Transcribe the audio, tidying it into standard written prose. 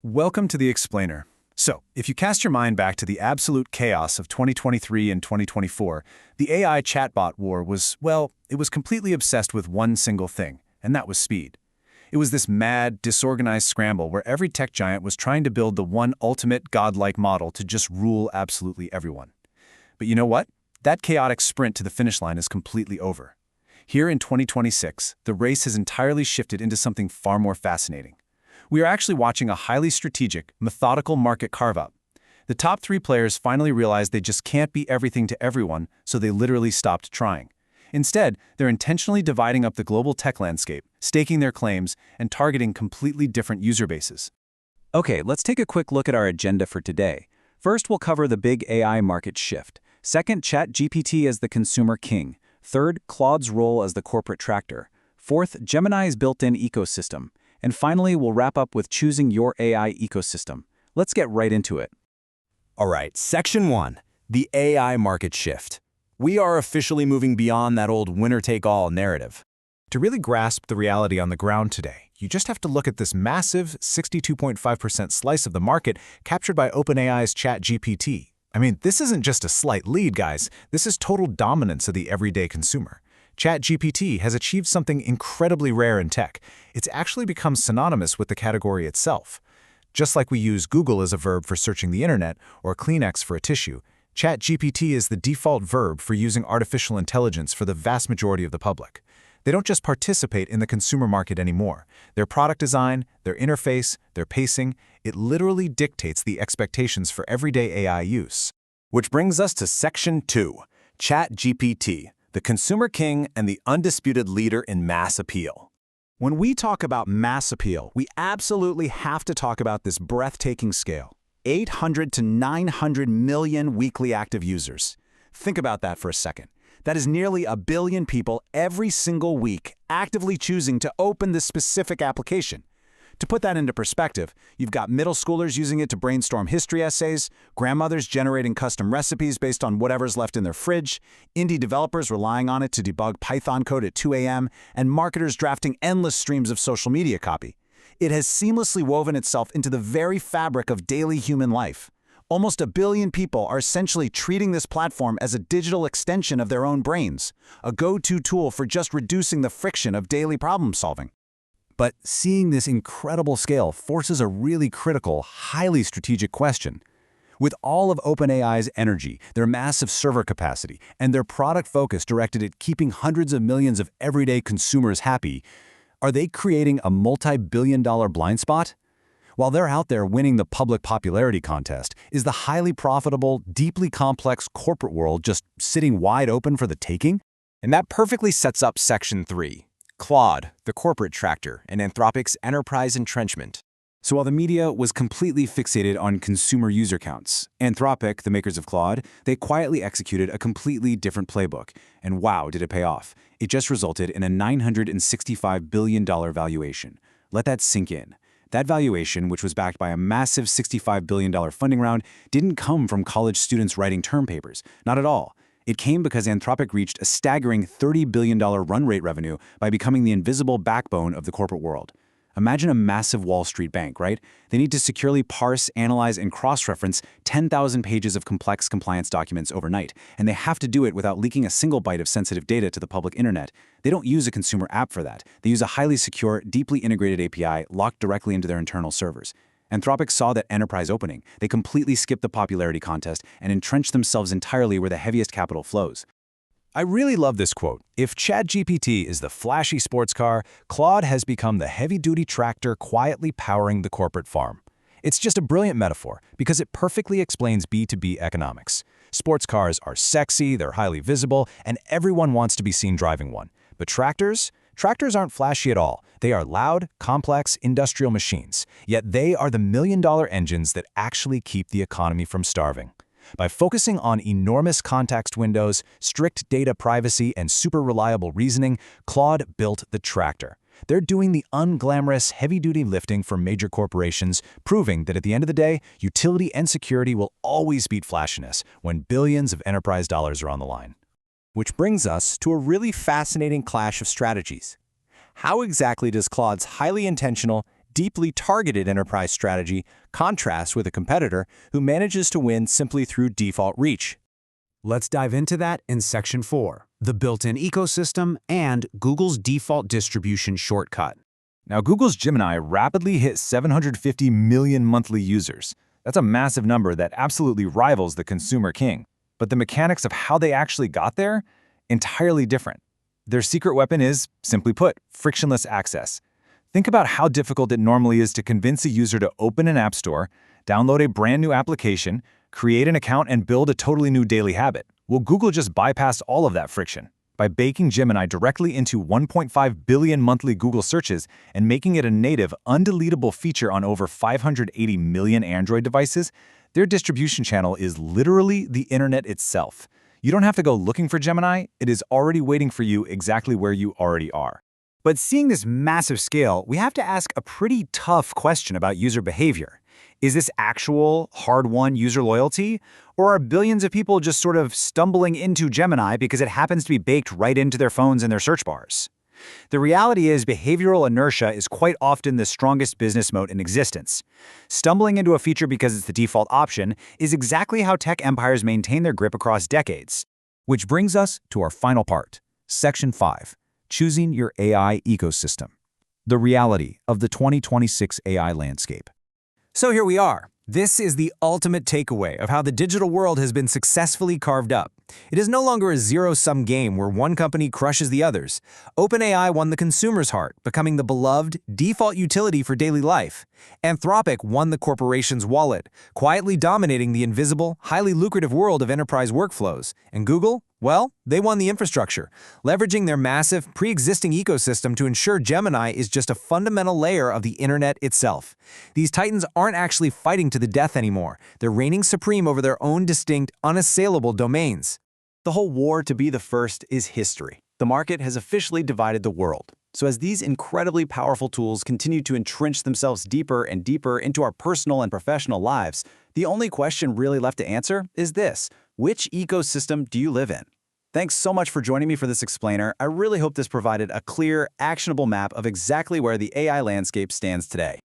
Welcome to The Explainer. So, if you cast your mind back to the absolute chaos of 2023 and 2024, the AI chatbot war it was completely obsessed with one single thing, and that was speed. It was this mad, disorganized scramble where every tech giant was trying to build the one ultimate godlike model to just rule absolutely everyone. But you know what? That chaotic sprint to the finish line is completely over. Here in 2026, the race has entirely shifted into something far more fascinating. We are actually watching a highly strategic, methodical market carve-up. The top three players finally realized they just can't be everything to everyone, so they literally stopped trying. Instead, they're intentionally dividing up the global tech landscape, staking their claims, and targeting completely different user bases. Okay, let's take a quick look at our agenda for today. First, we'll cover the big AI market shift. Second, ChatGPT as the consumer king. Third, Claude's role as the corporate tractor. Fourth, Gemini's built-in ecosystem. And finally, we'll wrap up with choosing your AI ecosystem. Let's get right into it. All right, Section 1, the AI market shift. We are officially moving beyond that old winner-take-all narrative. To really grasp the reality on the ground today, you just have to look at this massive 62.5% slice of the market captured by OpenAI's ChatGPT. I mean, this isn't just a slight lead, guys. This is total dominance of the everyday consumer. ChatGPT has achieved something incredibly rare in tech. It's actually become synonymous with the category itself. Just like we use Google as a verb for searching the internet or Kleenex for a tissue, ChatGPT is the default verb for using artificial intelligence for the vast majority of the public. They don't just participate in the consumer market anymore. Their product design, their interface, their pacing, it literally dictates the expectations for everyday AI use. Which brings us to Section 2, ChatGPT, the consumer king and the undisputed leader in mass appeal. When we talk about mass appeal, we absolutely have to talk about this breathtaking scale. 800 to 900 million weekly active users. Think about that for a second. That is nearly a billion people every single week actively choosing to open this specific application. To put that into perspective, you've got middle schoolers using it to brainstorm history essays, grandmothers generating custom recipes based on whatever's left in their fridge, indie developers relying on it to debug Python code at 2 a.m., and marketers drafting endless streams of social media copy. It has seamlessly woven itself into the very fabric of daily human life. Almost a billion people are essentially treating this platform as a digital extension of their own brains, a go-to tool for just reducing the friction of daily problem solving. But seeing this incredible scale forces a really critical, highly strategic question. With all of OpenAI's energy, their massive server capacity, and their product focus directed at keeping hundreds of millions of everyday consumers happy, are they creating a multi-billion-dollar blind spot? While they're out there winning the public popularity contest, is the highly profitable, deeply complex corporate world just sitting wide open for the taking? And that perfectly sets up Section 3. Claude, the corporate tractor, and Anthropic's enterprise entrenchment. So while the media was completely fixated on consumer user counts, Anthropic, the makers of Claude, they quietly executed a completely different playbook. And wow, did it pay off. It just resulted in a $965 billion valuation. Let that sink in. That valuation, which was backed by a massive $65 billion funding round, didn't come from college students writing term papers. Not at all. It came because Anthropic reached a staggering $30 billion run rate revenue by becoming the invisible backbone of the corporate world. Imagine a massive Wall Street bank, right? They need to securely parse, analyze, and cross-reference 10,000 pages of complex compliance documents overnight, and they have to do it without leaking a single byte of sensitive data to the public internet. They don't use a consumer app for that. They use a highly secure, deeply integrated API locked directly into their internal servers. Anthropic saw that enterprise opening. They completely skipped the popularity contest and entrenched themselves entirely where the heaviest capital flows. I really love this quote. If ChatGPT is the flashy sports car, Claude has become the heavy-duty tractor quietly powering the corporate farm. It's just a brilliant metaphor because it perfectly explains B2B economics. Sports cars are sexy, they're highly visible, and everyone wants to be seen driving one. But tractors? Tractors aren't flashy at all. They are loud, complex, industrial machines. Yet they are the million-dollar engines that actually keep the economy from starving. By focusing on enormous context windows, strict data privacy, and super reliable reasoning, Claude built the tractor. They're doing the unglamorous, heavy-duty lifting for major corporations, proving that at the end of the day, utility and security will always beat flashiness when billions of enterprise dollars are on the line. Which brings us to a really fascinating clash of strategies. How exactly does Claude's highly intentional, deeply targeted enterprise strategy contrasts with a competitor who manages to win simply through default reach. Let's dive into that in Section 4, the built-in ecosystem and Google's default distribution shortcut. Now, Google's Gemini rapidly hit 750 million monthly users. That's a massive number that absolutely rivals the consumer king. But the mechanics of how they actually got there? Entirely different. Their secret weapon is, simply put, frictionless access. Think about how difficult it normally is to convince a user to open an app store, download a brand new application, create an account, and build a totally new daily habit. Well, Google just bypassed all of that friction by baking Gemini directly into 1.5 billion monthly Google searches and making it a native, undeletable feature on over 580 million Android devices. Their distribution channel is literally the internet itself. You don't have to go looking for Gemini, it is already waiting for you exactly where you already are. But seeing this massive scale, we have to ask a pretty tough question about user behavior. Is this actual, hard-won user loyalty? Or are billions of people just sort of stumbling into Gemini because it happens to be baked right into their phones and their search bars? The reality is behavioral inertia is quite often the strongest business moat in existence. Stumbling into a feature because it's the default option is exactly how tech empires maintain their grip across decades. Which brings us to our final part, Section 5, choosing your AI ecosystem. The reality of the 2026 AI landscape. So here we are. This is the ultimate takeaway of how the digital world has been successfully carved up. It is no longer a zero-sum game where one company crushes the others. OpenAI won the consumer's heart, becoming the beloved, default utility for daily life. Anthropic won the corporation's wallet, quietly dominating the invisible, highly lucrative world of enterprise workflows. And Google? Well, they won the infrastructure, leveraging their massive, pre-existing ecosystem to ensure Gemini is just a fundamental layer of the internet itself. These titans aren't actually fighting to the death anymore. They're reigning supreme over their own distinct, unassailable domains. The whole war to be the first is history. The market has officially divided the world. So as these incredibly powerful tools continue to entrench themselves deeper and deeper into our personal and professional lives, the only question really left to answer is this: which ecosystem do you live in? Thanks so much for joining me for this explainer. I really hope this provided a clear, actionable map of exactly where the AI landscape stands today.